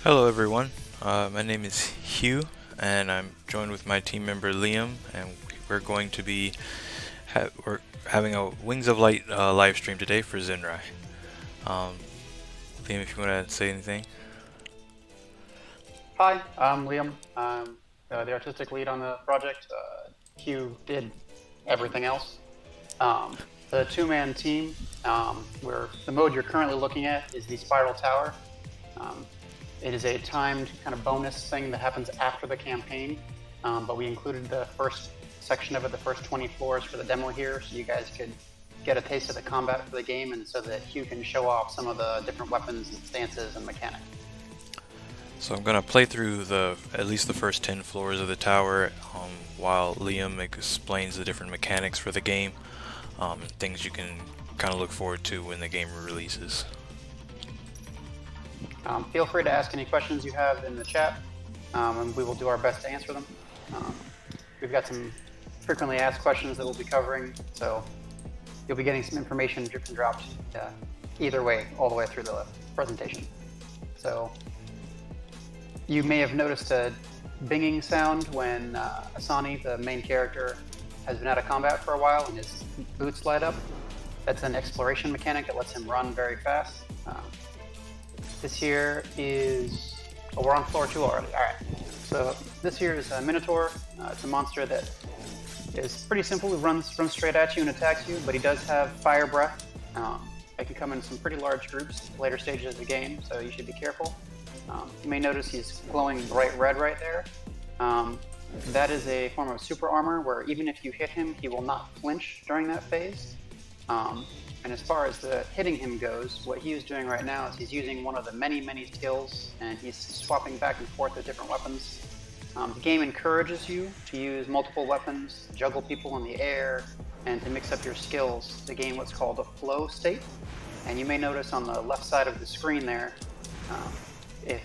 Hello everyone, my name is Hugh and I'm joined with my team member Liam, and we're going to be we're having a Wings of Light live stream today for Xenrai. Um, Liam, if you want to say anything. Hi, I'm Liam. I'm the artistic lead on the project. Hugh did everything else. The two-man team, where the mode you're currently looking at is the Spiral Tower. Um, it is a timed kind of bonus thing that happens after the campaign, but we included the first section of it, the first 20 floors for the demo here, so you guys could get a taste of the combat for the game, and so that Hugh can show off some of the different weapons and stances and mechanics. So I'm going to play through at least the first 10 floors of the tower, while Liam explains the different mechanics for the game, things you can kind of look forward to when the game releases. Feel free to ask any questions you have in the chat, and we will do our best to answer them. We've got some frequently asked questions that we'll be covering, so you'll be getting some information dripped and dropped either way, all the way through the presentation. So you may have noticed a binging sound when Asani, the main character, has been out of combat for a while and his boots light up. That's an exploration mechanic that lets him run very fast. This here is... Oh, we're on floor 2 already. Alright. So this here is a Minotaur. It's a monster that is pretty simple. He runs straight at you and attacks you, but he does have fire breath. It can come in some pretty large groups later stages of the game, so you should be careful. You may notice he's glowing bright red right there. That is a form of super armor where even if you hit him, he will not flinch during that phase. And as far as the hitting him goes, what he is doing right now is he's using one of the many skills, and he's swapping back and forth with different weapons. The game encourages you to use multiple weapons, juggle people in the air, and to mix up your skills to gain what's called a flow state. And you may notice on the left side of the screen there, if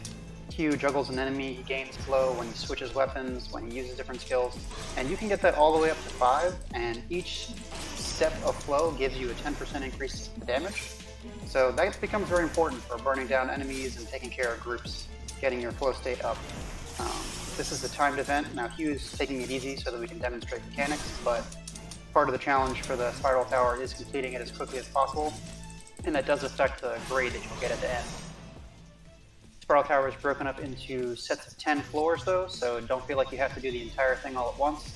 Hugh juggles an enemy, he gains flow when he switches weapons, when he uses different skills, and you can get that all the way up to 5, and each step of flow gives you a 10% increase in damage. So that becomes very important for burning down enemies and taking care of groups, getting your flow state up. This is a timed event. Now Hugh's taking it easy so that we can demonstrate mechanics, but part of the challenge for the Spiral Tower is completing it as quickly as possible, and that does affect the grade that you'll get at the end. Spiral Tower is broken up into sets of 10 floors though, so don't feel like you have to do the entire thing all at once.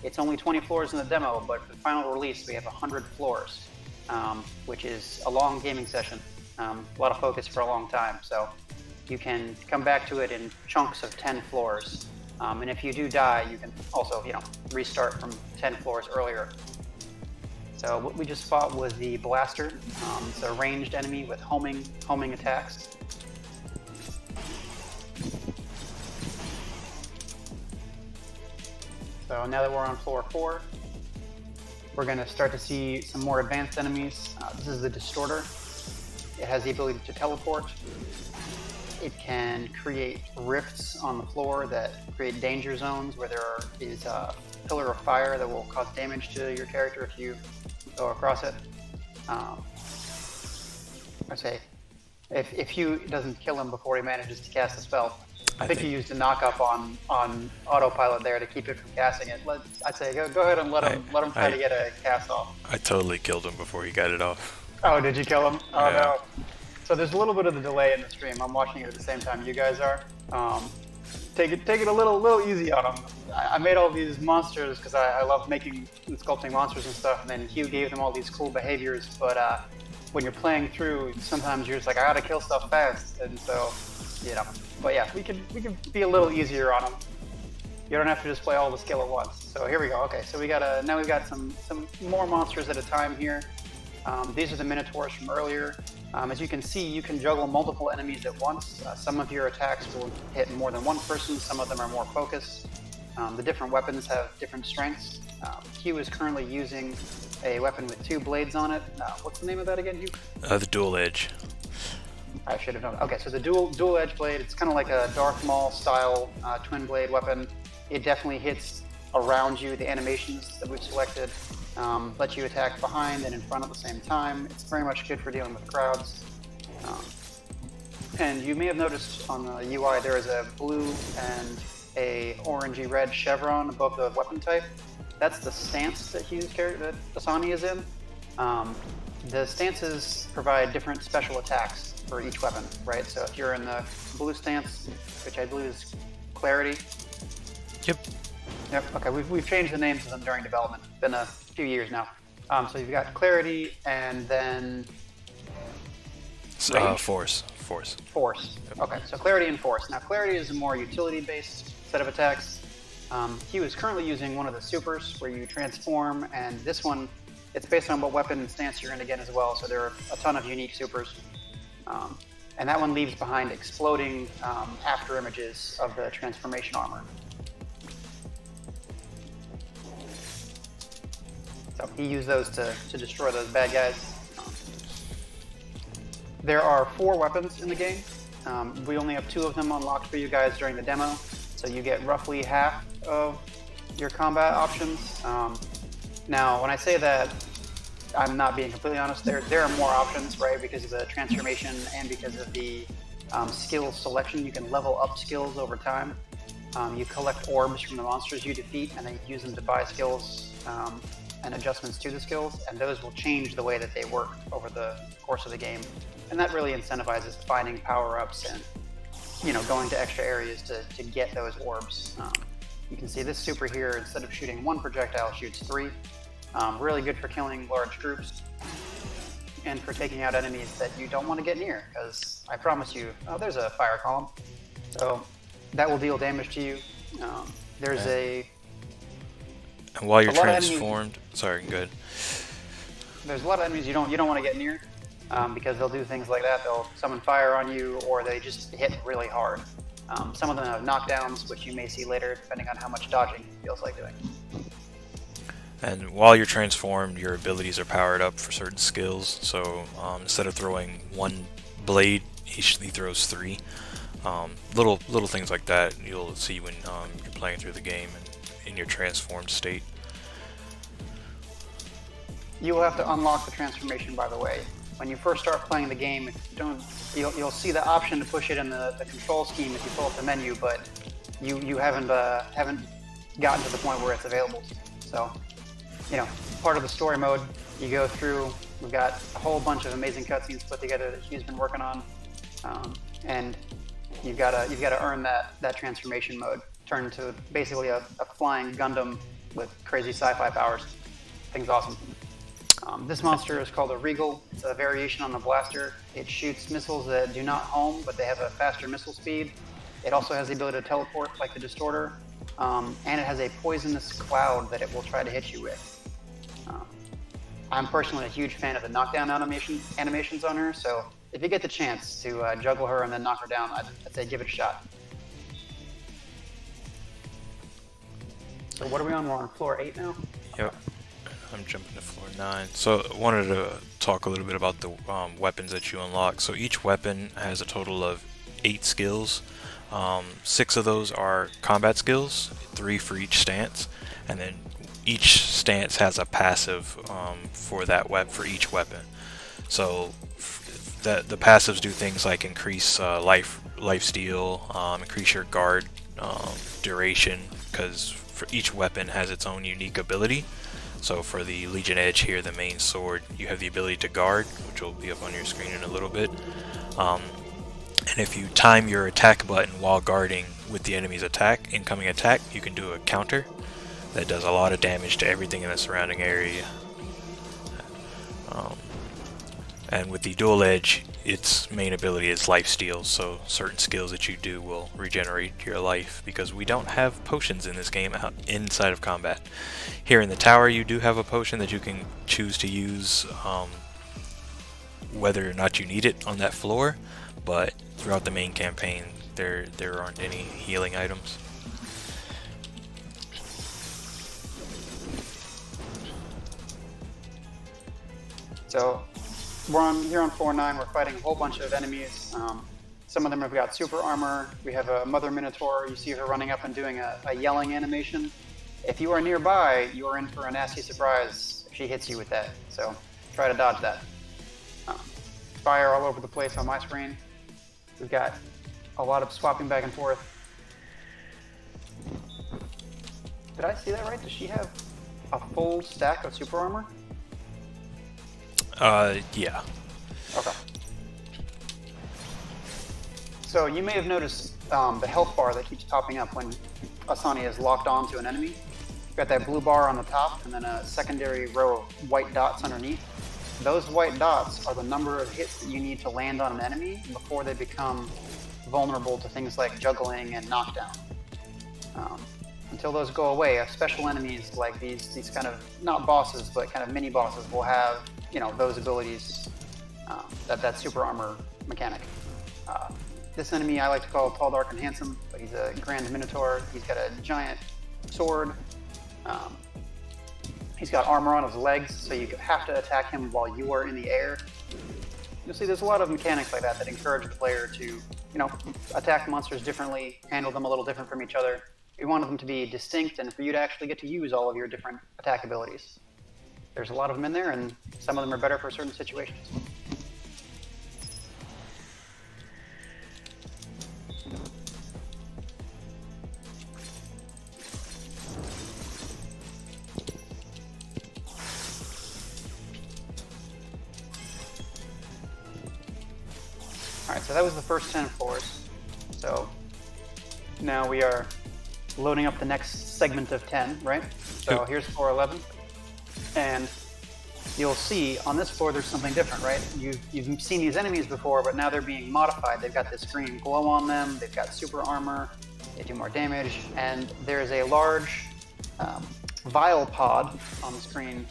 It's only 20 floors in the demo, but for the final release we have 100 floors, which is a long gaming session, a lot of focus for a long time, so you can come back to it in chunks of 10 floors. And if you do die, you can also, restart from 10 floors earlier. So what we just fought was the Blaster. It's a ranged enemy with homing attacks. So now that we're on floor 4, we're going to start to see some more advanced enemies. This is the Distorter. It has the ability to teleport. It can create rifts on the floor that create danger zones where there is a pillar of fire that will cause damage to your character if you go across it. I say, if Hugh doesn't kill him before he manages to cast a spell, I think he used a knock-up on autopilot there to keep it from casting it. I'd say go ahead and let him try to get a cast off. I totally killed him before he got it off. Oh, did you kill him? Oh yeah. No. So there's a little bit of the delay in the stream. I'm watching it at the same time you guys are. Take it a little easy on him. I made all these monsters because I love making and sculpting monsters and stuff, and then Hugh gave them all these cool behaviors, but when you're playing through, sometimes you're just like, I gotta kill stuff fast, and so, But yeah, we can be a little easier on them. You don't have to just play all the skill at once. So here we go. Okay, so now we've got some more monsters at a time here. These are the Minotaurs from earlier. As you can see, you can juggle multiple enemies at once. Some of your attacks will hit more than one person. Some of them are more focused. The different weapons have different strengths. Hugh is currently using a weapon with 2 blades on it. What's the name of that again, Hugh? The Dual Edge. I should have known. Okay, so the dual edge blade, it's kind of like a Darth Maul style twin blade weapon. It definitely hits around you. The animations that we've selected let you attack behind and in front at the same time. It's very much good for dealing with crowds. And you may have noticed on the UI there is a blue and a orangey red chevron above the weapon type. That's the stance that that Asani is in. The stances provide different special attacks for each weapon, right? So if you're in the blue stance, which I believe is Clarity. Yep. Yep. Okay. We've changed the names of them during development. It's been a few years now. So you've got Clarity and then Force. Force. Okay. So Clarity and Force. Now Clarity is a more utility-based set of attacks. Hugh is currently using one of the supers where you transform, and this one, it's based on what weapon and stance you're going to get as well. So there are a ton of unique supers. And that one leaves behind exploding after images of the transformation armor. So he used those to destroy those bad guys. There are 4 weapons in the game. We only have 2 of them unlocked for you guys during the demo. So you get roughly half of your combat options. Now, when I say that, I'm not being completely honest. There are more options, right? Because of the transformation and because of the skill selection. You can level up skills over time. You collect orbs from the monsters you defeat, and then use them to buy skills and adjustments to the skills. And those will change the way that they work over the course of the game. And that really incentivizes finding power-ups and going to extra areas to get those orbs. You can see this super here, instead of shooting 1 projectile, shoots 3. Really good for killing large groups and for taking out enemies that you don't want to get near, because I promise you, there's a fire column. So that will deal damage to you. There's And while you're transformed, sorry, good. There's a lot of enemies you don't want to get near because they'll do things like that. They'll summon fire on you, or they just hit really hard. Some of them have knockdowns, which you may see later, depending on how much dodging it feels like doing. And while you're transformed, your abilities are powered up for certain skills. So instead of throwing 1 blade, he throws 3. Little things like that you'll see when you're playing through the game and in your transformed state. You will have to unlock the transformation, by the way. When you first start playing the game, if you don't, you'll see the option to push it in the control scheme if you pull up the menu, but you haven't gotten to the point where it's available. So, part of the story mode, you go through. We've got a whole bunch of amazing cutscenes put together that Hugh's been working on, and you've got to earn that transformation mode, turn into basically a flying Gundam with crazy sci-fi powers. Thing's awesome. This monster is called a Regal. It's a variation on the blaster. It shoots missiles that do not home, but they have a faster missile speed. It also has the ability to teleport like the Distorter, and it has a poisonous cloud that it will try to hit you with. I'm personally a huge fan of the knockdown animations on her, so if you get the chance to juggle her and then knock her down, I'd say give it a shot. So what are we on? We're on floor 8 now? Yep. I'm jumping to floor 9. So I wanted to talk a little bit about the weapons that you unlock. So each weapon has a total of 8 skills. 6 of those are combat skills, 3 for each stance, and then each stance has a passive for each weapon. So the passives do things like increase life steal, increase your guard duration, because for each weapon has its own unique ability. So for the Legion Edge here, the main sword, you have the ability to guard, which will be up on your screen in a little bit. And if you time your attack button while guarding with the enemy's incoming attack, you can do a counter that does a lot of damage to everything in the surrounding area. And with the Dual Edge, its main ability is life steal, so certain skills that you do will regenerate your life, because we don't have potions in this game inside of combat. Here in the tower, you do have a potion that you can choose to use whether or not you need it on that floor, but throughout the main campaign, there aren't any healing items. So we're here on floor 9. We're fighting a whole bunch of enemies. Some of them have got super armor. We have a Mother Minotaur. You see her running up and doing a yelling animation. If you are nearby, you are in for a nasty surprise if she hits you with that. So try to dodge that. Fire all over the place on my screen. We've got a lot of swapping back and forth. Did I see that right? Does she have a full stack of super armor? Yeah. Okay. So you may have noticed the health bar that keeps popping up when Asani is locked onto an enemy. You've got that blue bar on the top and then a secondary row of white dots underneath. Those white dots are the number of hits that you need to land on an enemy before they become vulnerable to things like juggling and knockdown. Until those go away, special enemies like these kind of, not bosses, but kind of mini bosses will have, those abilities, that super armor mechanic. This enemy I like to call Tall, Dark, and Handsome, but he's a Grand Minotaur. He's got a giant sword. He's got armor on his legs, so you have to attack him while you are in the air. You'll see there's a lot of mechanics like that encourage the player to, attack monsters differently, handle them a little different from each other. We wanted them to be distinct and for you to actually get to use all of your different attack abilities. There's a lot of them in there, and some of them are better for certain situations. Alright, so that was the first 10 floors. So now we are loading up the next segment of 10, right? So here's floor 11. And you'll see on this floor there's something different, right? You've seen these enemies before, but now they're being modified. They've got this green glow on them, they've got super armor, they do more damage, and there's a large vial pod on the screen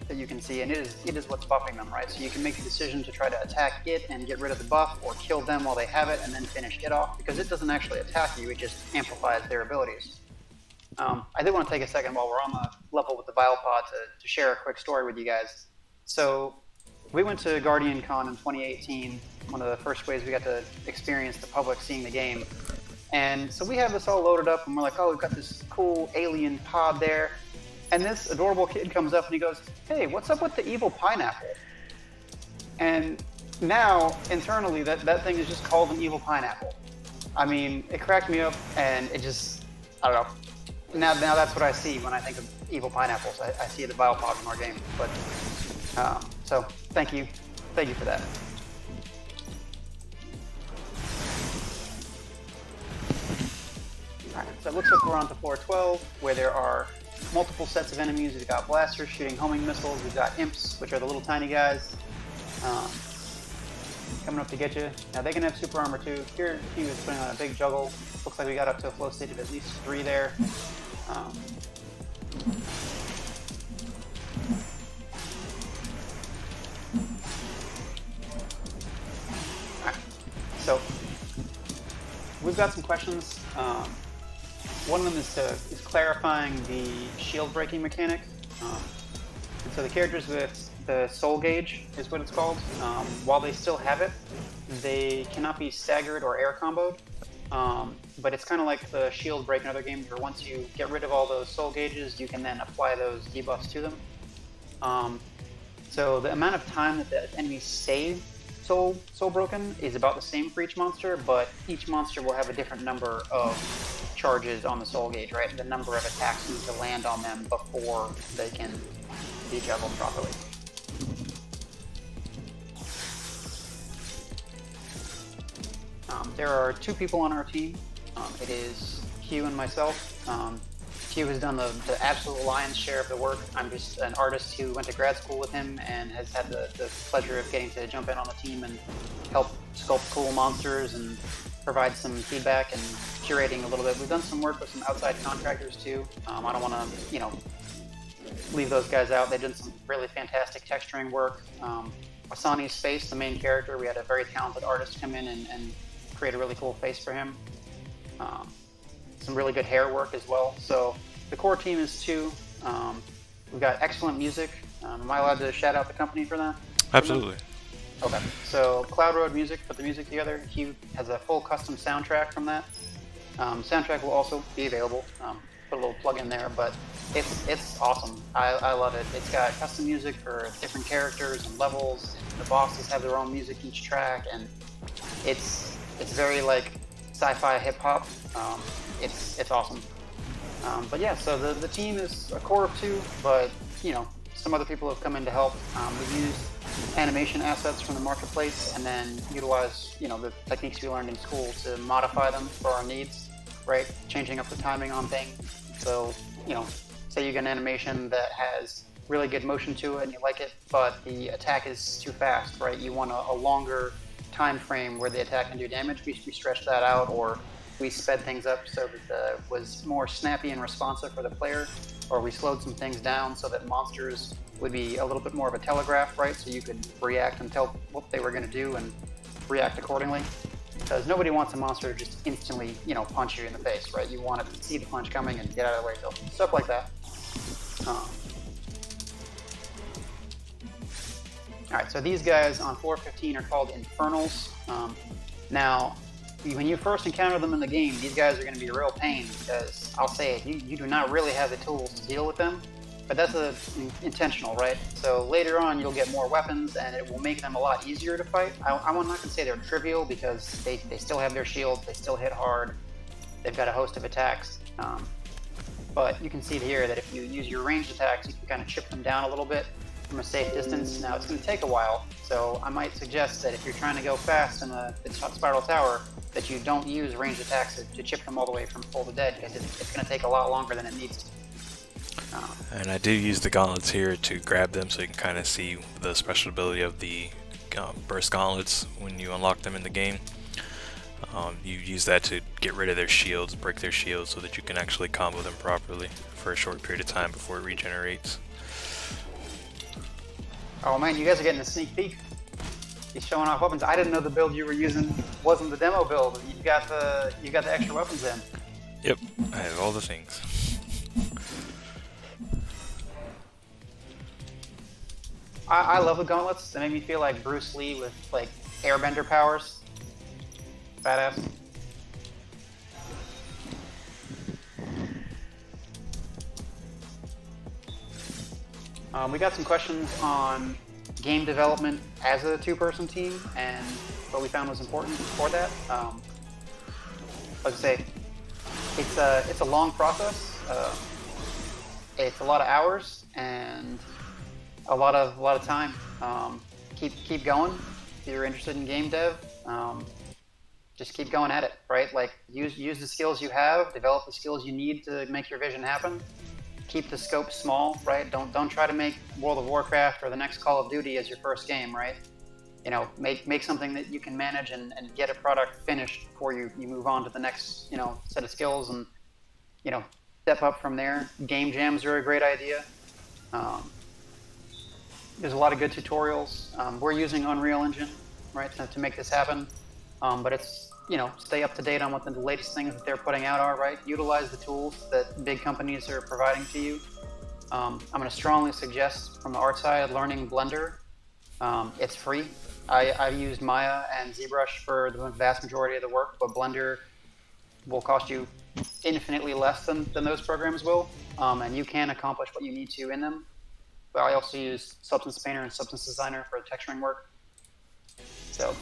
that you can see, and it is what's buffing them, right? So you can make the decision to try to attack it and get rid of the buff, or kill them while they have it and then finish it off, because it doesn't actually attack you, it just amplifies their abilities. I did want to take a second while we're on the level with the vial pod to share a quick story with you guys. So we went to Guardian Con in 2018, one of the first ways we got to experience the public seeing the game. And so we have this all loaded up, and we're like, oh, we've got this cool alien pod there. And this adorable kid comes up and he goes, hey, what's up with the evil pineapple? And now, internally, that thing is just called an evil pineapple. I mean, it cracked me up, and it just, I don't know. Now that's what I see when I think of evil pineapples. I see the vial pod in our game. But so thank you for that. All right, so it looks like we're on to floor 12, where there are multiple sets of enemies. We've got blasters shooting homing missiles. We've got imps, which are the little tiny guys, coming up to get you. Now they can have super armor too. Here he was putting on a big juggle. Looks like we got up to a flow state of at least 3 there. Alright, so we've got some questions. One of them is clarifying the shield breaking mechanic. And so the characters with the soul gauge is what it's called. While they still have it, they cannot be staggered or air comboed. But it's kind of like the shield break in other games, where once you get rid of all those soul gauges, you can then apply those debuffs to them. So the amount of time that the enemies stay soul broken is about the same for each monster, but each monster will have a different number of charges on the soul gauge, right? The number of attacks need to land on them before they can be juggled properly. There are 2 people on our team. It is Hugh and myself. Hugh has done the absolute lion's share of the work. I'm just an artist who went to grad school with him and has had the pleasure of getting to jump in on the team and help sculpt cool monsters and provide some feedback and curating a little bit. We've done some work with some outside contractors too. I don't want to, leave those guys out. They did some really fantastic texturing work. Asani's face, the main character, we had a very talented artist come in and create a really cool face for him. Some really good hair work as well. So the core team is 2. We've got excellent music. Am I allowed to shout out the company for that? Absolutely. Okay, so Cloud Road Music put the music together. He has a full custom soundtrack from that. Soundtrack will also be available. Put a little plug in there, but it's awesome. I love it. It's got custom music for different characters and levels. The bosses have their own music each track, and it's It's very like sci-fi hip hop. It's awesome. But yeah, so the team is a core of 2, but some other people have come in to help. We used animation assets from the marketplace and then utilize the techniques we learned in school to modify them for our needs, right? Changing up the timing on things. So say you get an animation that has really good motion to it and you like it, but the attack is too fast, right? You want a longer time frame where the attack can do damage. We stretched that out, or we sped things up so that it was more snappy and responsive for the player, or we slowed some things down so that monsters would be a little bit more of a telegraph, right? So you could react and tell what they were going to do and react accordingly. Because nobody wants a monster to just instantly, punch you in the face, right? You want it to see the punch coming and get out of the way. So stuff like that. All right, so these guys on floor 15 are called Infernals. Now, when you first encounter them in the game, these guys are going to be a real pain because I'll say it, you do not really have the tools to deal with them, but that's intentional, right? So later on, you'll get more weapons and it will make them a lot easier to fight. I'm not going to say they're trivial because they still have their shields, they still hit hard, they've got a host of attacks. But you can see here that if you use your ranged attacks, you can kind of chip them down a little bit from a safe distance. Now it's going to take a while, so I might suggest that if you're trying to go fast in the Spiral Tower, that you don't use ranged attacks to chip them all the way from full to dead, because it's going to take a lot longer than it needs to. And I do use the gauntlets here to grab them so you can kind of see the special ability of the burst gauntlets when you unlock them in the game. You use that to get rid of their shields, break their shields, so that you can actually combo them properly for a short period of time before it regenerates. Oh man, you guys are getting a sneak peek. He's showing off weapons. I didn't know the build you were using wasn't the demo build. You got the extra weapons in. Yep, I have all the things. I love the gauntlets. They make me feel like Bruce Lee with like airbender powers. Badass. We got some questions on game development as a 2-person team and what we found was important for that. Let's say it's a long process. It's a lot of hours and a lot of time. Keep going if you're interested in game dev. Just keep going at it, right? Like use the skills you have, develop the skills you need to make your vision happen. Keep the scope small, right? Don't try to make World of Warcraft or the next Call of Duty as your first game, right? Make something that you can manage and get a product finished before you move on to the next set of skills and step up from there. Game jams are a great idea. There's a lot of good tutorials. We're using Unreal Engine, right, to make this happen. But it's stay up to date on what the latest things that they're putting out are, right? Utilize the tools that big companies are providing to you. I'm going to strongly suggest from the art side learning Blender. It's free. I've used Maya and ZBrush for the vast majority of the work, but Blender will cost you infinitely less than those programs will, and you can accomplish what you need to in them. But I also use Substance Painter and Substance Designer for texturing work. So,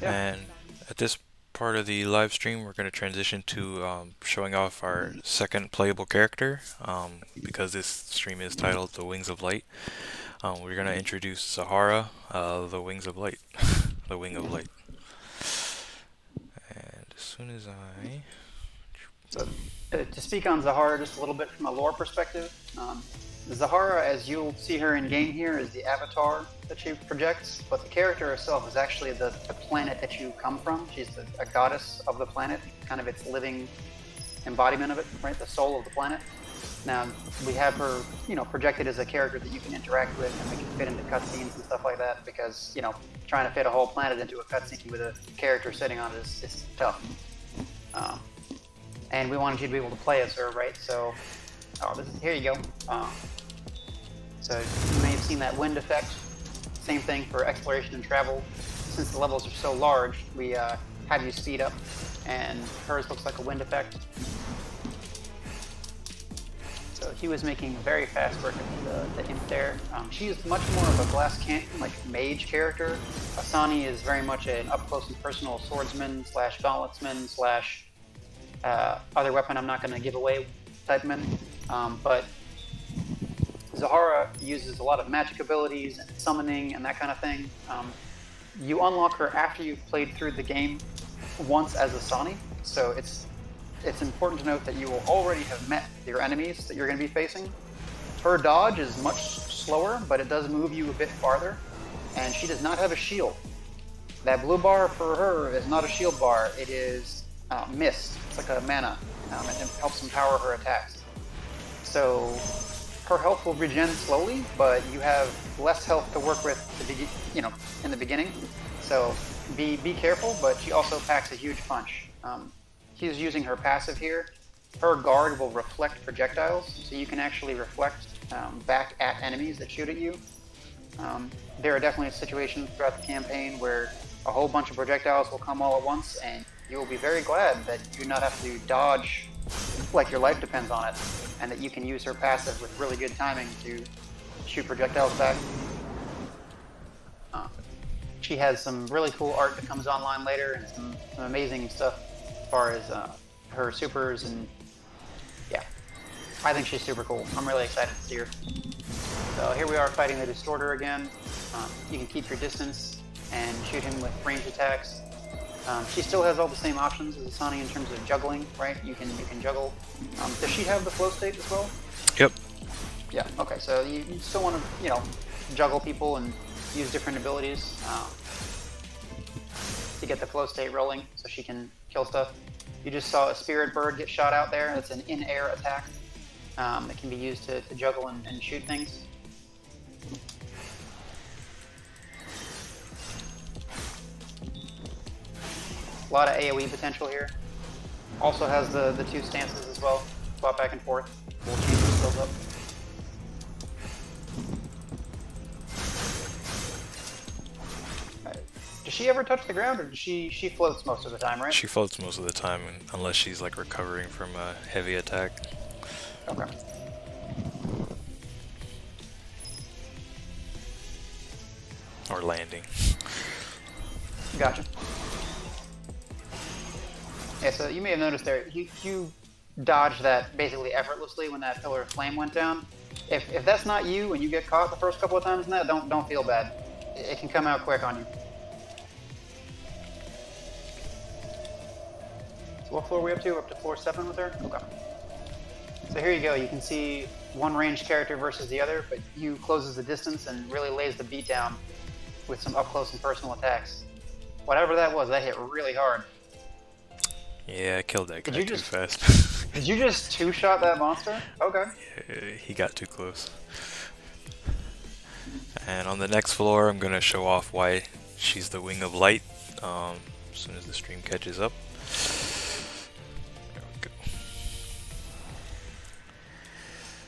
yeah. And at this part of the live stream, we're going to transition to showing off our second playable character, because this stream is titled The Wings of Light. We're going to introduce Zahara, the Wings of Light. The Wing of Light. And as soon as I... So, to speak on Zahara just a little bit from a lore perspective, Zahara, as you'll see her in game here, is the avatar that she projects, but the character herself is actually the planet that you come from. She's a goddess of the planet, kind of its living embodiment of it, right? The soul of the planet. Now, we have her, projected as a character that you can interact with and we can fit into cutscenes and stuff like that because, trying to fit a whole planet into a cutscene with a character sitting on it is tough. And we wanted you to be able to play as her, right? So, here you go. So you may have seen that wind effect. Same thing for exploration and travel. Since the levels are so large, we have you speed up, and hers looks like a wind effect. So He was making very fast work of the imp there. She is much more of a glass like mage character. Asani is very much an up close and personal swordsman slash gauntletsman slash other weapon I'm not going to give away type man. But Zahara uses a lot of magic abilities and summoning and that kind of thing. You unlock her after you've played through the game once as Asani, so it's important to note that you will already have met your enemies that you're going to be facing. Her dodge is much slower, but it does move you a bit farther, and she does not have a shield. That blue bar for her is not a shield bar, it is mist. It's like a mana, and it helps empower her attacks. So her health will regen slowly, but you have less health to work with in the beginning. So be careful, but she also packs a huge punch. She's using her passive here. Her guard will reflect projectiles, so you can actually reflect back at enemies that shoot at you. There are definitely situations throughout the campaign where a whole bunch of projectiles will come all at once, and you will be very glad that you do not have to dodge like your life depends on it, and that you can use her passive with really good timing to shoot projectiles back. She has some really cool art that comes online later, and some amazing stuff as far as her supers, and yeah, I think she's super cool. I'm really excited to see her. So here we are fighting the Distorter again. You can keep your distance and shoot him with ranged attacks. She still has all the same options as Asani in terms of juggling, right? You can juggle. Does she have the flow state as well? Yep. Yeah. Okay. So you still want to juggle people and use different abilities to get the flow state rolling, so she can kill stuff. You just saw a spirit bird get shot out there. That's an in-air attack that can be used to juggle and shoot things. A lot of AoE potential here. Also has the two stances as well. Swap back and forth. We'll change the skills up. Does she ever touch the ground, or does she floats most of the time, right? She floats most of the time, unless she's like recovering from a heavy attack. Okay. Or landing. Gotcha. Yeah, so you may have noticed there, you dodged that basically effortlessly when that pillar of flame went down. If that's not you and you get caught the first couple of times in that, don't feel bad. It can come out quick on you. So what floor are we up to? We're up to floor 7 with her? Okay. So here you go. You can see one ranged character versus the other, but you closes the distance and really lays the beat down with some up close and personal attacks. Whatever that was, that hit really hard. Yeah, I killed that guy too fast. Did you just two-shot that monster? Okay. Yeah, he got too close. And on the next floor, I'm going to show off why she's the Wing of Light as soon as the stream catches up. There we go.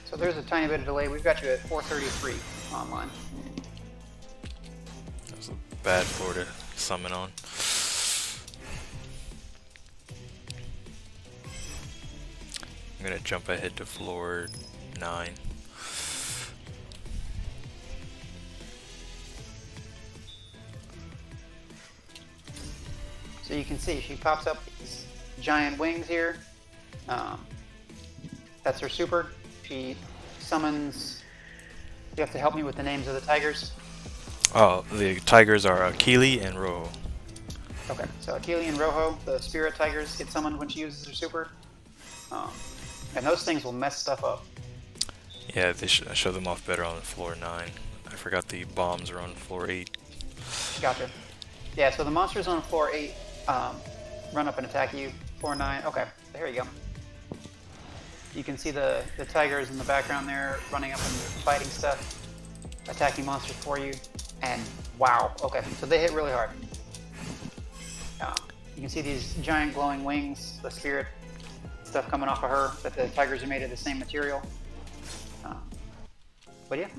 So there's a tiny bit of delay. We've got you at 4:33 online. That was a bad floor to summon on. I'm gonna jump ahead to floor 9. So you can see she pops up these giant wings here. That's her super. She summons. You have to help me with the names of the tigers. Oh, the tigers are Akili and Rojo. Okay, so Akili and Rojo, the spirit tigers, get summoned when she uses her super. And those things will mess stuff up. Yeah, they show them off better on floor 9. I forgot the bombs are on floor 8. Gotcha. Yeah, so the monsters on floor 8 run up and attack you. Floor 9, okay, so here you go. You can see the tigers in the background there running up and fighting stuff, attacking monsters for you, and wow, okay, so they hit really hard. You can see these giant glowing wings, the spirit stuff coming off of her, that the tigers are made of the same material. But yeah.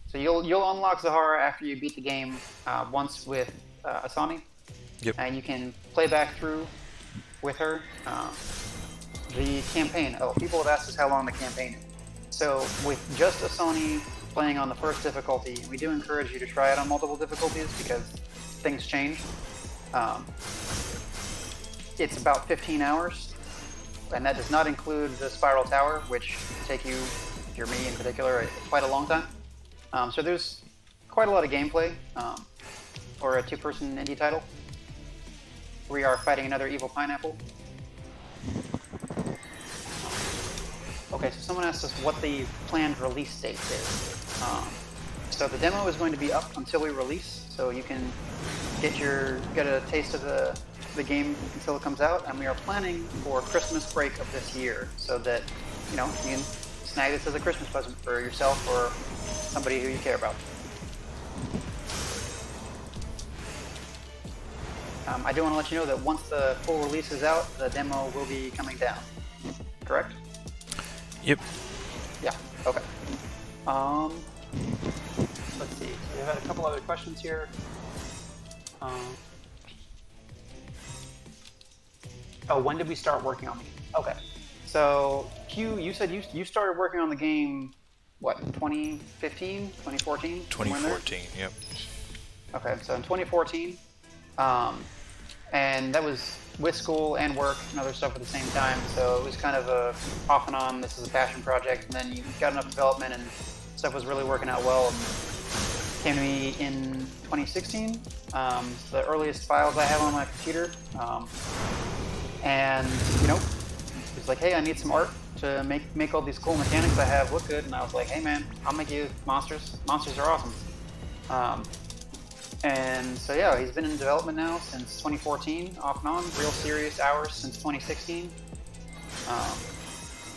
So you'll unlock Zahara after you beat the game once with Asami. Yep. And you can play back through with her. The campaign. Oh, people have asked us how long the campaign is. So with just a Sony playing on the first difficulty, we do encourage you to try it on multiple difficulties because things change. It's about 15 hours, and that does not include the Spiral Tower, which take you, if you're me in particular, quite a long time. So there's quite a lot of gameplay for a two-person indie title. We are fighting another evil pineapple. Okay, so someone asked us what the planned release date is. So the demo is going to be up until we release, so you can get a taste of the game until it comes out, and we are planning for Christmas break of this year, so that you can snag this as a Christmas present for yourself or somebody who you care about. I do want to let you know that once the full release is out, the demo will be coming down. Correct? Yep. Yeah. Okay. Let's see. So we had a couple other questions here. When did we start working on the game? Okay. So, Q, you said you started working on the game, what, 2015, 2014? 2014, yep. Okay, so in 2014, and that was with school and work and other stuff at the same time, so it was kind of a off and on, this is a passion project, and then you got enough development and stuff was really working out well, and came to me in 2016, the earliest files I have on my computer, and it was like, hey, I need some art to make all these cool mechanics I have look good, and I was like, hey man, I'll make you monsters. Monsters are awesome. And so yeah, he's been in development now since 2014, off and on, real serious hours since 2016.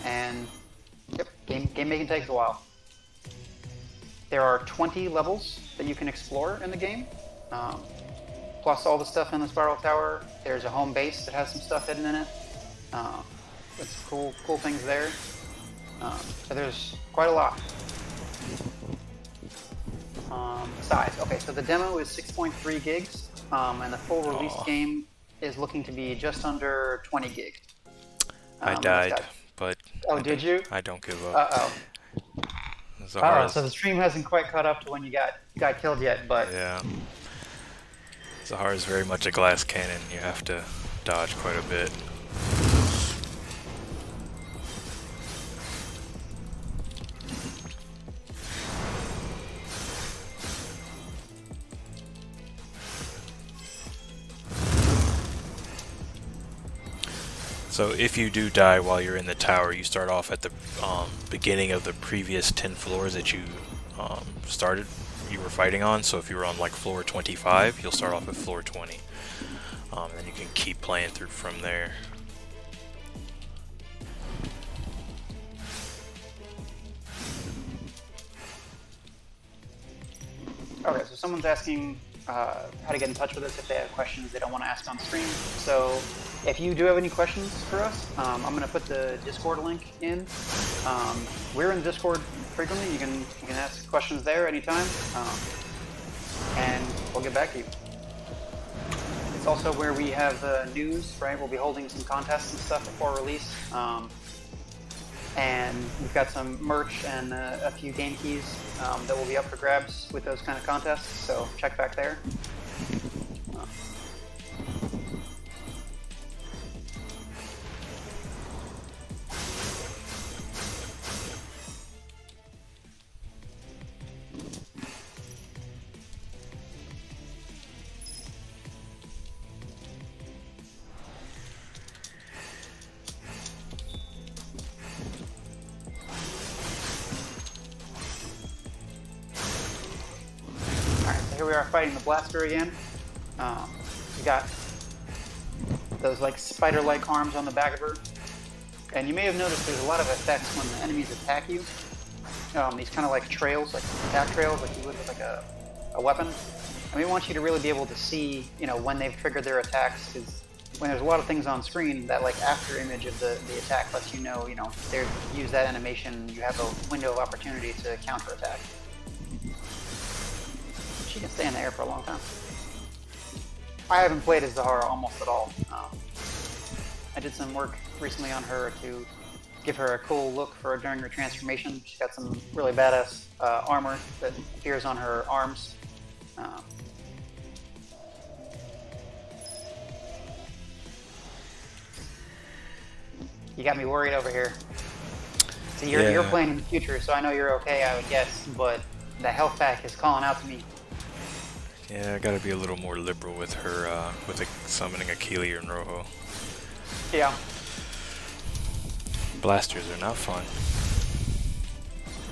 And yep, game making takes a while. There are 20 levels that you can explore in the game, plus all the stuff in the Spiral Tower. There's a home base that has some stuff hidden in it. With cool things there. So there's quite a lot. Size. Okay, so the demo is 6.3 gigs, and the full release game is looking to be just under 20 gig. I died, but... Oh, did you? I don't give up. Uh-oh. So the stream hasn't quite caught up to when you got killed yet, but... Yeah. Zahar is very much a glass cannon. You have to dodge quite a bit. So if you do die while you're in the tower, you start off at the beginning of the previous 10 floors that you you were fighting on. So if you were on like floor 25, you'll start off at floor 20. And you can keep playing through from there. Okay, so someone's asking how to get in touch with us if they have questions they don't want to ask on stream. So if you do have any questions for us, I'm going to put the Discord link in. We're in Discord frequently. You can ask questions there anytime, and we'll get back to you. It's also where we have news, right? We'll be holding some contests and stuff before release. And we've got some merch and a few game keys that will be up for grabs with those kind of contests, so check back there. Here we are fighting the blaster again. We got those like spider-like arms on the back of her. And you may have noticed there's a lot of effects when the enemies attack you. These kind of like trails, like attack trails, like you would with like a weapon. And we want you to really be able to see, when they've triggered their attacks, because when there's a lot of things on screen, that like after image of the attack lets you know, they use that animation, you have a window of opportunity to counterattack. She can stay in the air for a long time. I haven't played as Zahara almost at all. I did some work recently on her to give her a cool look for during her transformation. She's got some really badass armor that appears on her arms. You got me worried over here. See, you're playing in the future, so I know you're okay, I would guess, but the health pack is calling out to me. Yeah, I gotta be a little more liberal with her, summoning Akili and Rojo. Yeah. Blasters are not fun.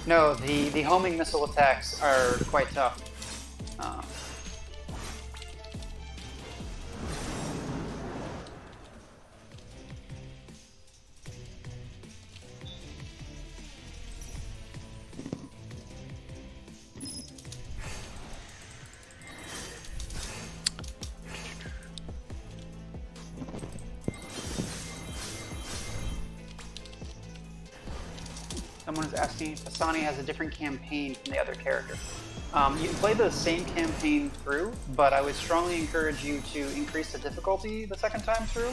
No, the homing missile attacks are quite tough. Someone is asking if Asani has a different campaign from the other character. You can play the same campaign through, but I would strongly encourage you to increase the difficulty the second time through.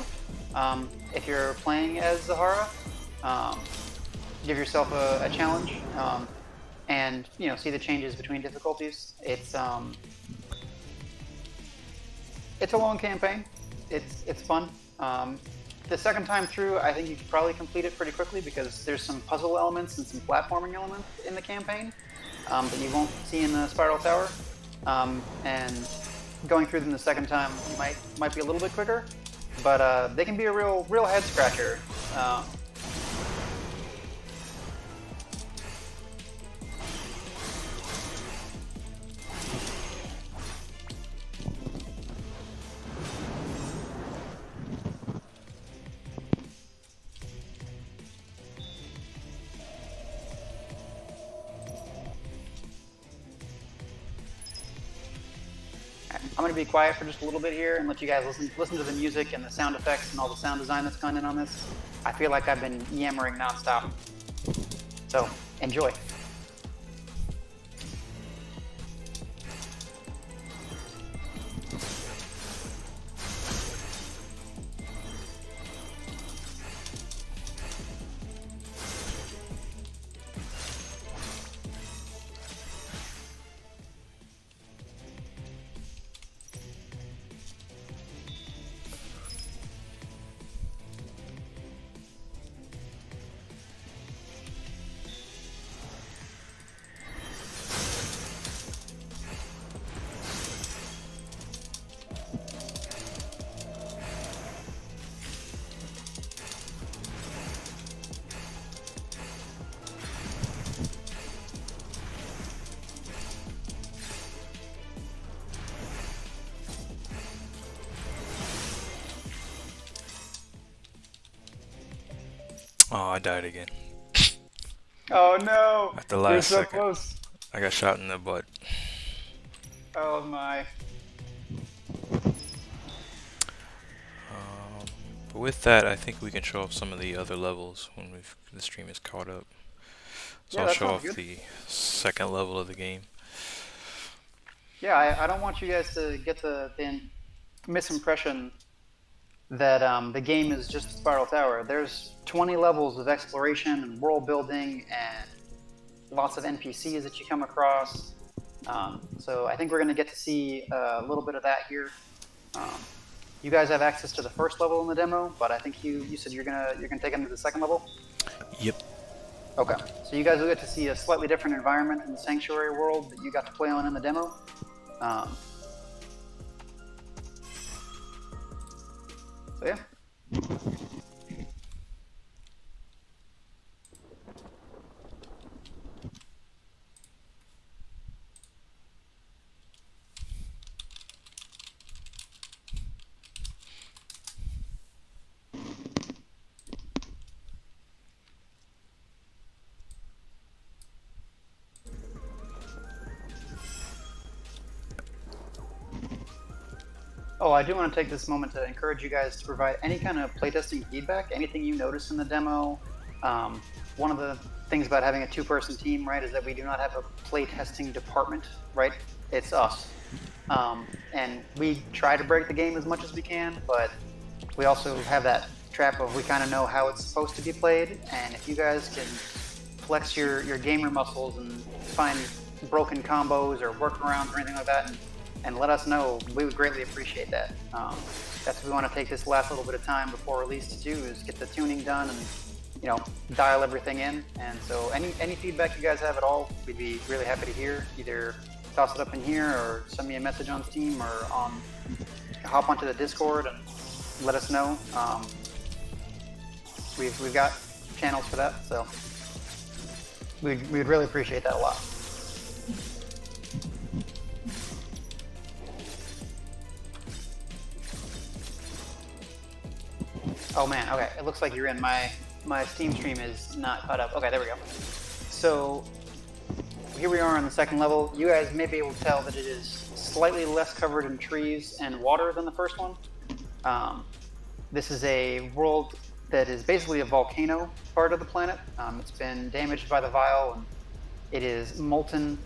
If you're playing as Zahara, give yourself a challenge, and see the changes between difficulties. It's a long campaign. It's fun. The second time through, I think you could probably complete it pretty quickly because there's some puzzle elements and some platforming elements in the campaign that you won't see in the Spiral Tower. And going through them the second time might be a little bit quicker, but they can be a real head scratcher. I'm going to be quiet for just a little bit here and let you guys listen to the music and the sound effects and all the sound design that's gone in on this. I feel like I've been yammering nonstop. So, enjoy. Oh, I died again. Oh no! At the last You're so second. close. I got shot in the butt. Oh my. But with that, I think we can show off some of the other levels when the stream is caught up. So Yeah, I'll that show sounds off good. the second level of the game. Yeah, I don't want you guys to get the misimpression that the game is just Spiral Tower. There's 20 levels of exploration and world building and lots of NPCs that you come across. So I think we're going to get to see a little bit of that here. You guys have access to the first level in the demo, but I think you said you're gonna take them to the second level. Yep. Okay, so you guys will get to see a slightly different environment in the Sanctuary world that you got to play on in the demo. So yeah. Oh, I do want to take this moment to encourage you guys to provide any kind of playtesting feedback, anything you notice in the demo. One of the things about having a two-person team, right, is that we do not have a playtesting department, right? It's us. And we try to break the game as much as we can, but we also have that trap of we kind of know how it's supposed to be played, and if you guys can flex your gamer muscles and find broken combos or workarounds or anything like that, and let us know, we would greatly appreciate that. That's what we want to take this last little bit of time before release to do, is get the tuning done and dial everything in. And so any feedback you guys have at all, we'd be really happy to hear. Either toss it up in here or send me a message on Steam or hop onto the Discord and let us know. We've got channels for that, so we'd really appreciate that a lot. Oh man, okay, it looks like you're in. My Steam stream is not caught up. Okay, there we go. So here we are on the second level. You guys may be able to tell that it is slightly less covered in trees and water than the first one. This is a world that is basically a volcano part of the planet. It's been damaged by the Vile, and it is molten.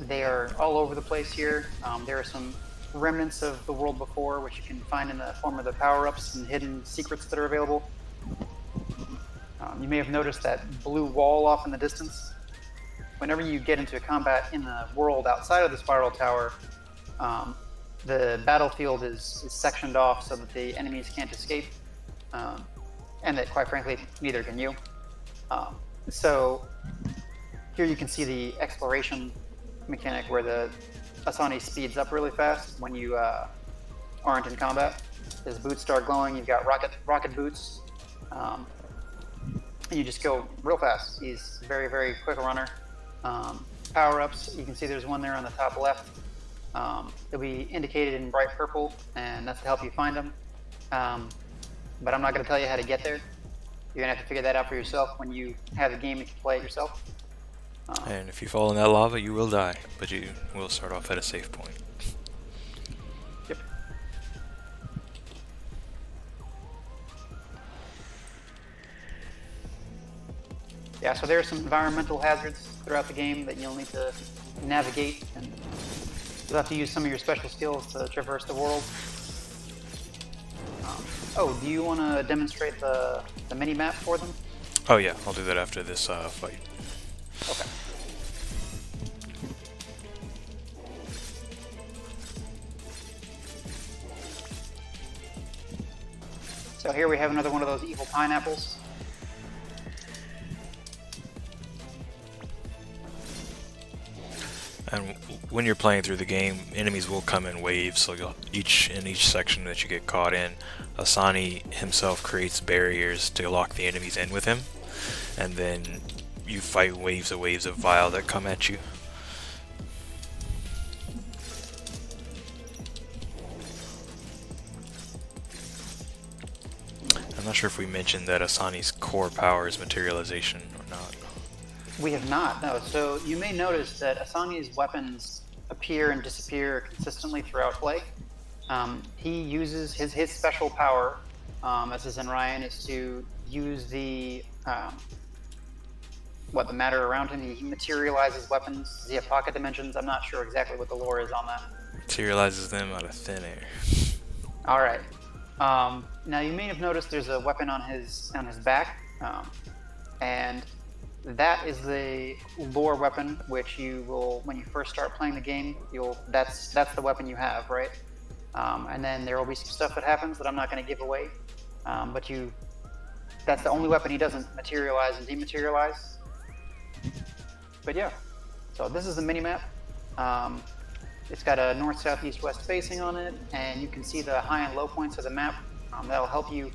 They are all over the place here. There are some remnants of the world before, which you can find in the form of the power-ups and hidden secrets that are available. You may have noticed that blue wall off in the distance. Whenever you get into a combat in the world outside of the Spiral Tower, the battlefield is sectioned off so that the enemies can't escape, and that, quite frankly, neither can you. So here you can see the exploration mechanic where the Asani speeds up really fast when you aren't in combat. His boots start glowing. You've got rocket boots. And you just go real fast. He's very, very quick runner. Power-ups, you can see there's one there on the top left. They'll be indicated in bright purple, and that's to help you find them. But I'm not going to tell you how to get there. You're going to have to figure that out for yourself when you have the game and can play it yourself. And if you fall in that lava, you will die, but you will start off at a safe point. Yep. Yeah, so there are some environmental hazards throughout the game that you'll need to navigate, and you'll have to use some of your special skills to traverse the world. Do you want to demonstrate the mini-map for them? Oh yeah, I'll do that after this fight. Okay. So here we have another one of those evil pineapples. And when you're playing through the game, enemies will come in waves, so in each section that you get caught in, Asani himself creates barriers to lock the enemies in with him, and then you fight waves of Vile that come at you. I'm not sure if we mentioned that Asani's core power is materialization or not. We have not, no. So you may notice that Asani's weapons appear and disappear consistently throughout play. He uses his special power as a Xenrai is to use the matter around him. He materializes weapons. Does he have pocket dimensions? I'm not sure exactly what the lore is on that. Materializes them out of thin air. All right. Now you may have noticed there's a weapon on his back, and that is the lore weapon, which you will, when you first start playing the game, that's the weapon you have, right? And then there will be some stuff that happens that I'm not going to give away, but that's the only weapon he doesn't materialize and dematerialize. But yeah, so this is the mini-map. It's got a north, south, east, west facing on it, and you can see the high and low points of the map. That'll help you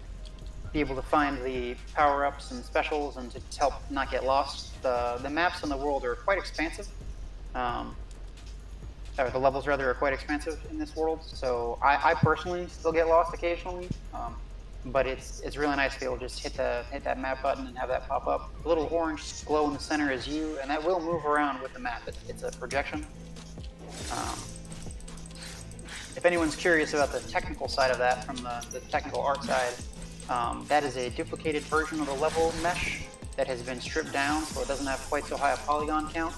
be able to find the power-ups and specials and to help not get lost. The maps in the world are quite expansive. Or the levels, rather, are quite expansive in this world. So I personally still get lost occasionally, but it's really nice to be able to just hit that map button and have that pop up. The little orange glow in the center is you, and that will move around with the map. It's a projection. If anyone's curious about the technical side of that, from the technical art side, that is a duplicated version of the level mesh that has been stripped down, so it doesn't have quite so high a polygon count.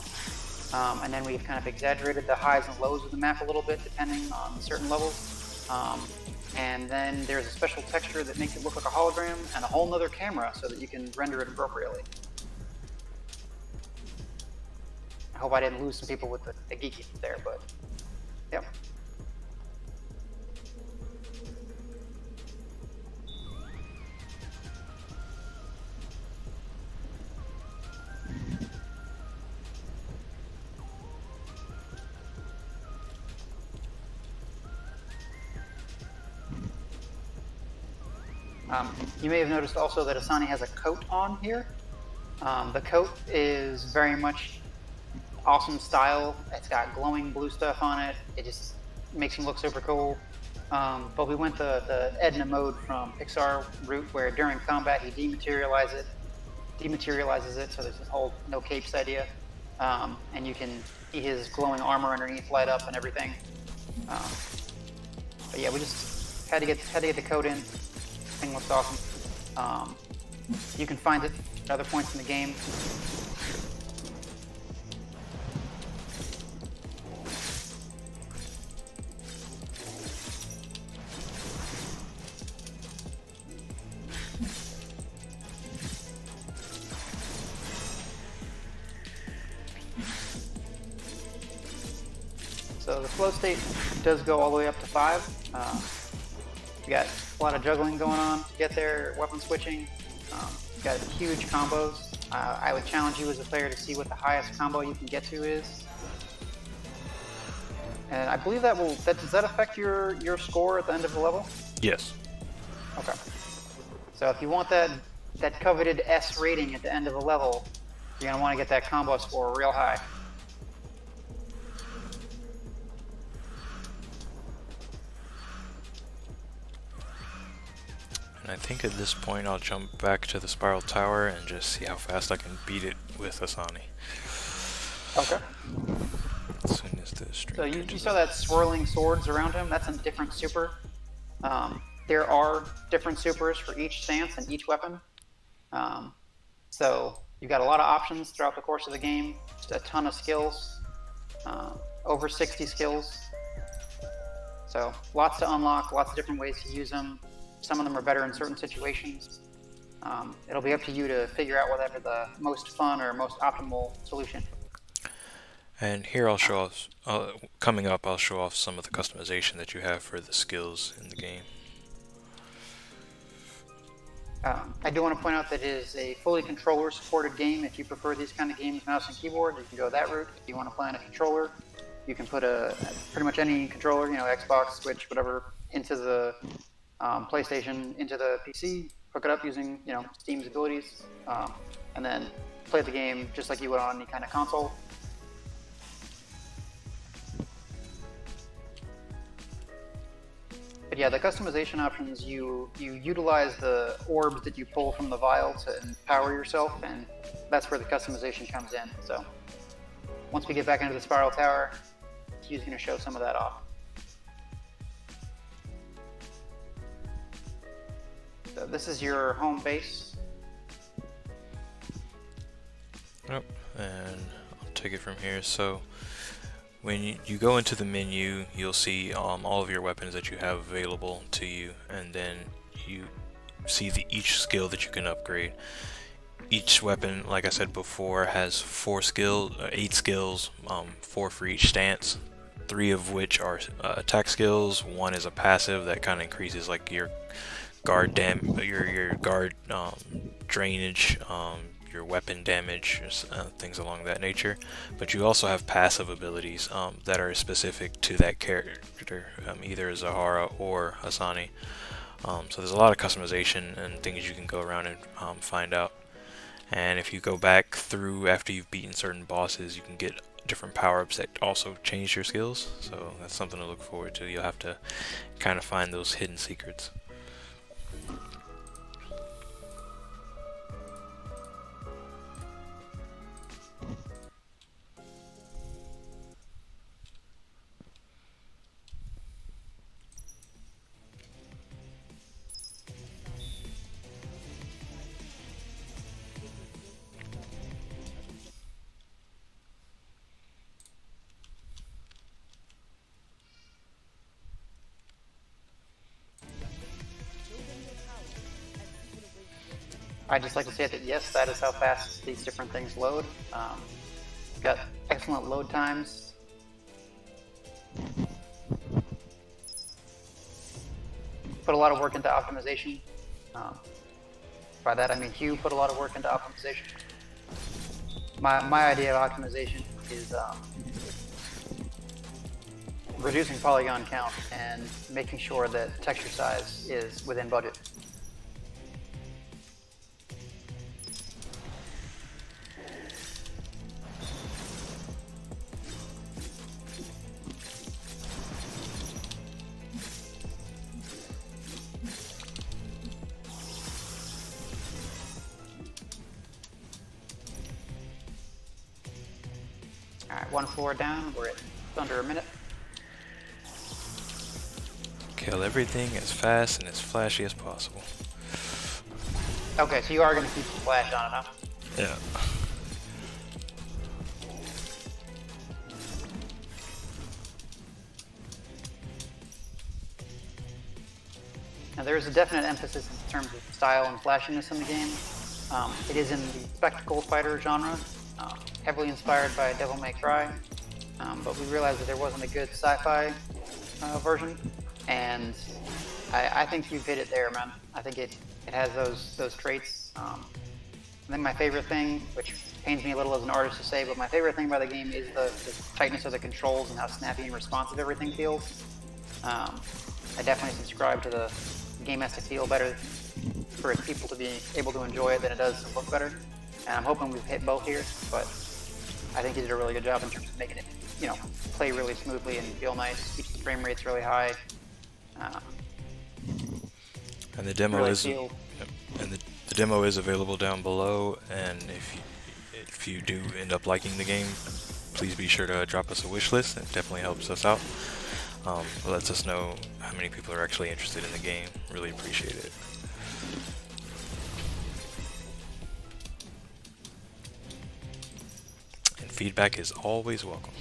And then we've kind of exaggerated the highs and lows of the map a little bit, depending on certain levels. And then there's a special texture that makes it look like a hologram, and a whole nother camera so that you can render it appropriately. I hope I didn't lose some people with the geeky there, but yep. You may have noticed also that Asani has a coat on here. The coat is very much awesome style. It's got glowing blue stuff on it. It just makes him look super cool. But we went the Edna mode from Pixar route, where during combat he dematerializes it, so there's this whole no capes idea. And you can see his glowing armor underneath light up and everything. But yeah, we just had to get the code in. Thing looks awesome. You can find it at other points in the game. So the flow state does go all the way up to 5. You got a lot of juggling going on to get there, weapon switching. You got huge combos. I would challenge you as a player to see what the highest combo you can get to is. And I believe does that affect your score at the end of the level? Yes. Okay. So if you want that coveted S rating at the end of the level, you're gonna want to get that combo score real high. And I think at this point I'll jump back to the Spiral Tower and just see how fast I can beat it with Asani. Okay. As soon as the stream So you saw that swirling swords around him? That's a different super. There are different supers for each stance and each weapon. So you've got a lot of options throughout the course of the game. Just a ton of skills. Over 60 skills. So lots to unlock, lots of different ways to use them. Some of them are better in certain situations. It'll be up to you to figure out whatever the most fun or most optimal solution. And here I'll show off, coming up I'll show off some of the customization that you have for the skills in the game. I do want to point out that it is a fully controller supported game. If you prefer these kind of games, mouse and keyboard, you can go that route. If you want to play on a controller, you can put pretty much any controller, Xbox, Switch, whatever, into the PlayStation, into the PC, hook it up using, Steam's abilities, and then play the game just like you would on any kind of console. But yeah, the customization options, you utilize the orbs that you pull from the vial to empower yourself, and that's where the customization comes in. So once we get back into the Spiral Tower, Hugh's going to show some of that off. So this is your home base. Yep, and I'll take it from here. So when you go into the menu, you'll see all of your weapons that you have available to you, and then you see each skill that you can upgrade. Each weapon, like I said before, has 8 skills, 4 for each stance, 3 of which are attack skills. 1 is a passive that kind of increases like your guard drainage, your weapon damage, things along that nature. But you also have passive abilities that are specific to that character, either Zahara or Asani. So there's a lot of customization and things you can go around and find out. And if you go back through after you've beaten certain bosses, you can get different power-ups that also change your skills. So that's something to look forward to. You'll have to kind of find those hidden secrets. I'd just like to say that yes, that is how fast these different things load. Got excellent load times. Put a lot of work into optimization. By that I mean Hugh put a lot of work into optimization. My idea of optimization is reducing polygon count and making sure that texture size is within budget. Alright, one floor down, we're at under a minute. Kill everything as fast and as flashy as possible. Okay, so you are going to keep the flash on it, huh? Yeah. Now there is a definite emphasis in terms of style and flashiness in the game. It is in the spectacle fighter genre, heavily inspired by Devil May Cry, but we realized that there wasn't a good sci-fi version, and I think you've hit it there, man. I think it has those traits. I think my favorite thing, which pains me a little as an artist to say, but my favorite thing about the game is the tightness of the controls and how snappy and responsive everything feels. I definitely subscribe to the game has to feel better for people to be able to enjoy it than it does to look better. And I'm hoping we've hit both here, but I think you did a really good job in terms of making it, you know, play really smoothly and feel nice, keep the frame rates really high. And the demo really is the demo is available down below, and if you do end up liking the game, please be sure to drop us a wish list. It definitely helps us out. It lets us know how many people are actually interested in the game. Really appreciate it. And feedback is always welcome.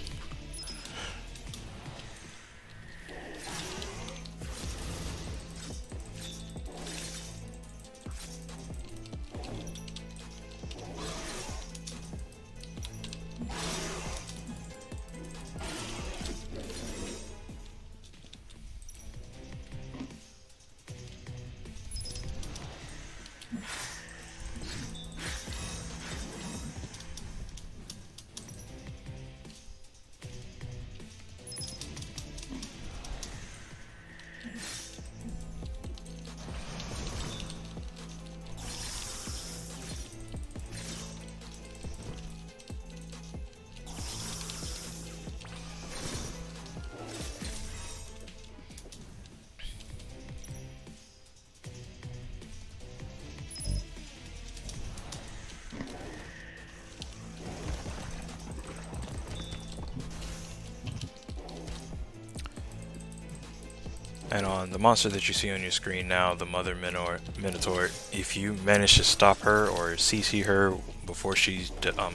And on the monster that you see on your screen now, the Mother Minotaur, if you manage to stop her or CC her before she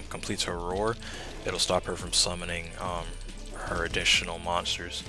completes her roar, it'll stop her from summoning her additional monsters.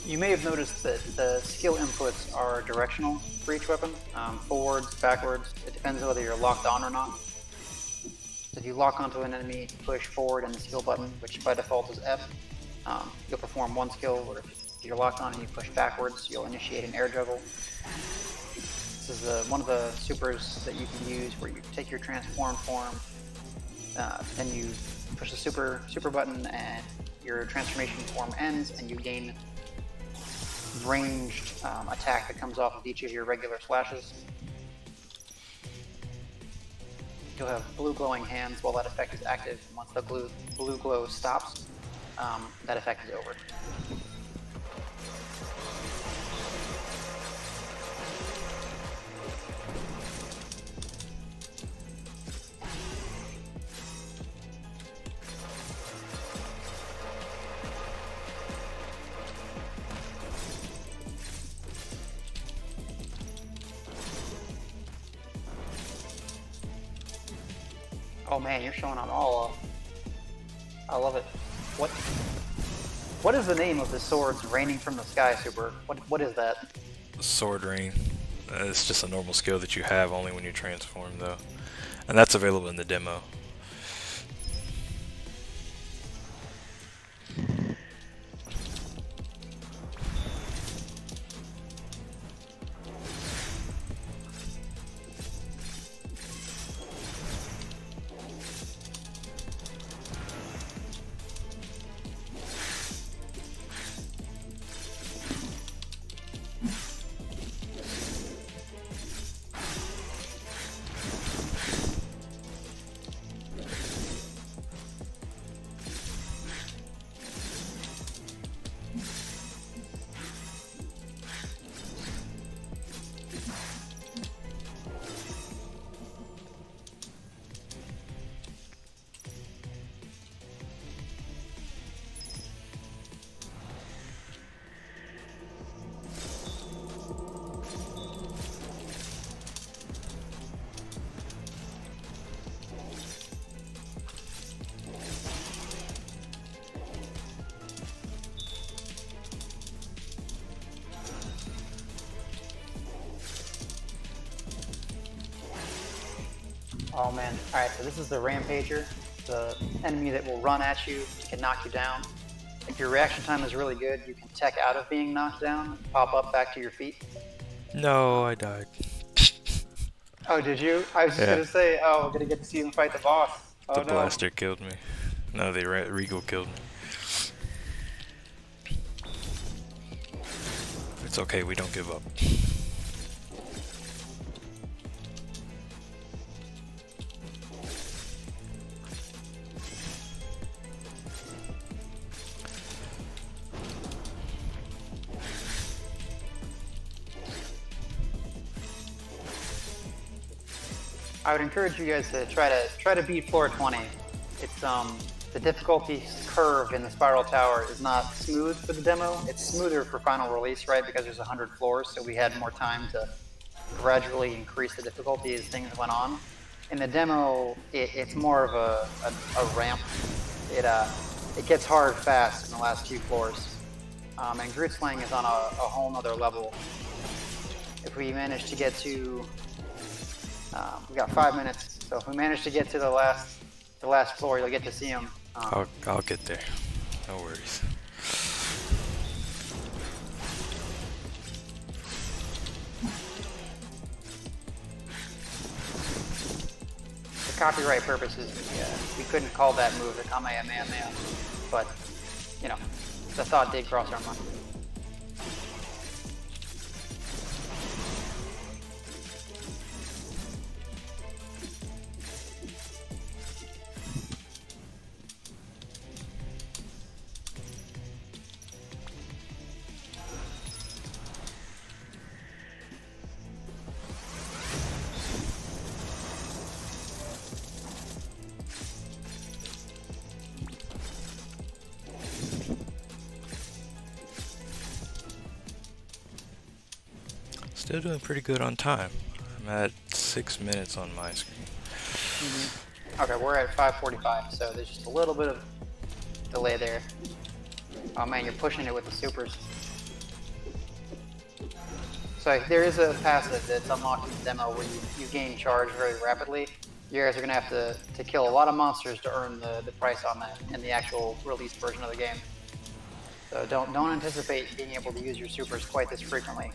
You may have noticed that the skill inputs are directional for each weapon, forwards, backwards. It depends on whether you're locked on or not. If you lock onto an enemy, push forward and the skill button, which by default is F, you'll perform one skill, or if you're locked on and you push backwards, you'll initiate an air juggle. This is one of the supers that you can use where you take your transformed form, then you push the super button and your transformation form ends and you gain ranged attack that comes off of each of your regular slashes. You'll have blue glowing hands while that effect is active, and once the blue glow stops, that effect is over. Oh man, you're showing on all. I love it. What is the name of the sword's raining from the sky super? What is that? Sword Rain. It's just a normal skill that you have only when you transform, though, and that's available in the demo. Oh man. Alright, so this is the Rampager, the enemy that will run at you, can knock you down. If your reaction time is really good, you can tech out of being knocked down, pop up back to your feet. No, I died. Oh, did you? I was just gonna say, oh, we're gonna get to see him fight the boss. Oh, The no. blaster killed me. No, the Regal killed me. It's okay, we don't give up. I would encourage you guys to try to beat floor 20. It's the difficulty curve in the Spiral Tower is not smooth for the demo. It's smoother for final release, right? Because there's 100 floors, so we had more time to gradually increase the difficulty as things went on. In the demo, it's more of a ramp. It gets hard fast in the last few floors, and Groot Slaying is on a whole nother level. If we manage to get to we got 5 minutes, so if we manage to get to the last floor, you'll get to see him. I'll get there. No worries. For copyright purposes, we couldn't call that move the Kamehameha, but you know, the thought did cross our mind. Still doing pretty good on time. I'm at 6 minutes on my screen. Okay, we're at 5:45, so there's just a little bit of delay there. Oh man, you're pushing it with the supers. So there is a passive that's unlocked in the demo where you gain charge very rapidly. You guys are going to have to kill a lot of monsters to earn the price on that in the actual released version of the game. So don't anticipate being able to use your supers quite this frequently.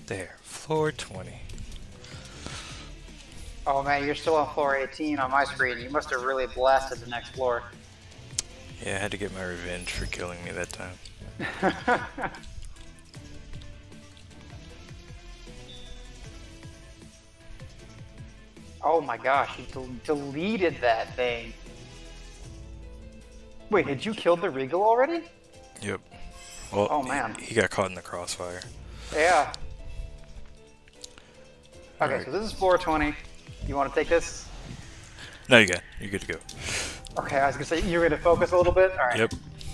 There, floor 20. Oh man, you're still on floor 18 on my screen. You must have really blasted the next floor. Yeah, I had to get my revenge for killing me that time. Oh my gosh, you deleted that thing. Wait, had you killed the Regal already? Yep. Well, oh man. He got caught in the crossfire. Yeah. Okay, Right. so this is floor 20. You want to take this? No, you're good to go. Okay, I was gonna say you're gonna focus a little bit. All right. Yep.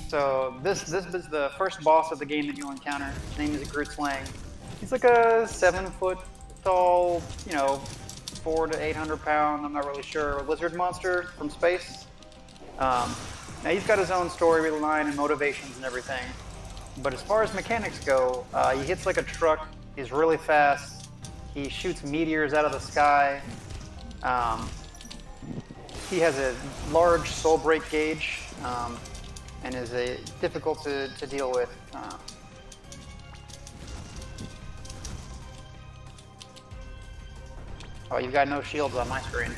So this is the first boss of the game that you'll encounter. His name is Groot Slang. He's like a 7-foot tall, 400 to 800 pound. I'm not really sure. Lizard monster from space. Now he's got his own story line and motivations and everything. But as far as mechanics go, he hits like a truck. He's really fast. He shoots meteors out of the sky. He has a large soul break gauge and is difficult to deal with. Oh, you've got no shields on my screen.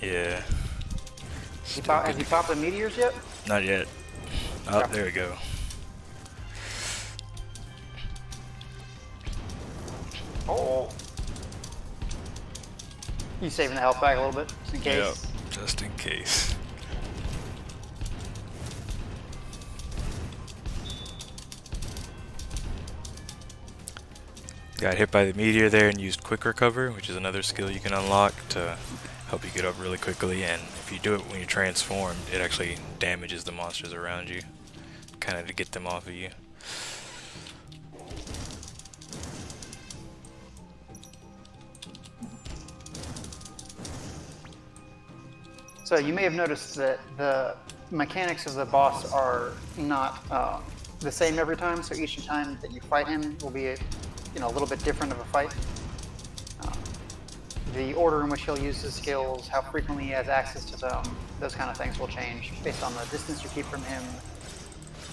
Yeah. Has he popped the meteors yet? Not yet. Oh, Yeah. there we go. Oh. You saving the health back a little bit, just in case? Yep, just in case. Got hit by the meteor there and used quick recover, which is another skill you can unlock to help you get up really quickly, and if you do it when you're transformed, it actually damages the monsters around you, kind of to get them off of you. So you may have noticed that the mechanics of the boss are not the same every time. So each time that you fight him will be a little bit different of a fight. The order in which he'll use his skills, how frequently he has access to them, those kind of things will change based on the distance you keep from him.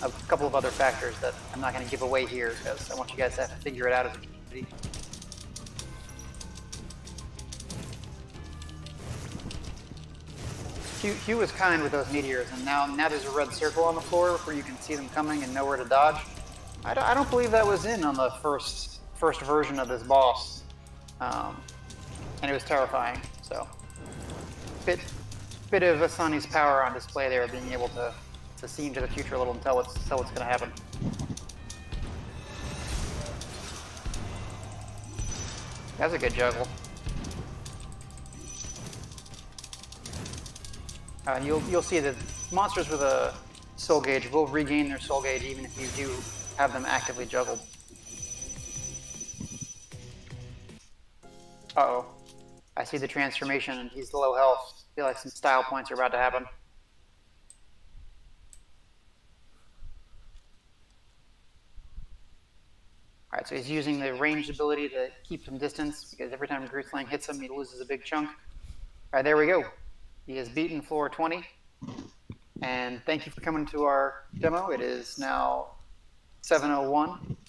A couple of other factors that I'm not going to give away here because I want you guys to have to figure it out as a community. Hugh was kind with those meteors, and now there's a red circle on the floor where you can see them coming and know where to dodge. I don't believe that was in on the first version of this boss, and it was terrifying. So, bit of Asani's power on display there, being able to see into the future a little and tell what's going to happen. That's a good juggle. You'll see that monsters with a soul gauge will regain their soul gauge even if you do have them actively juggled. Uh-oh. I see the transformation and he's low health. I feel like some style points are about to happen. Alright, so he's using the ranged ability to keep some distance because every time Groot Slang hits him, he loses a big chunk. All right, there we go. He has beaten floor 20. And thank you for coming to our demo. It is now 7:01.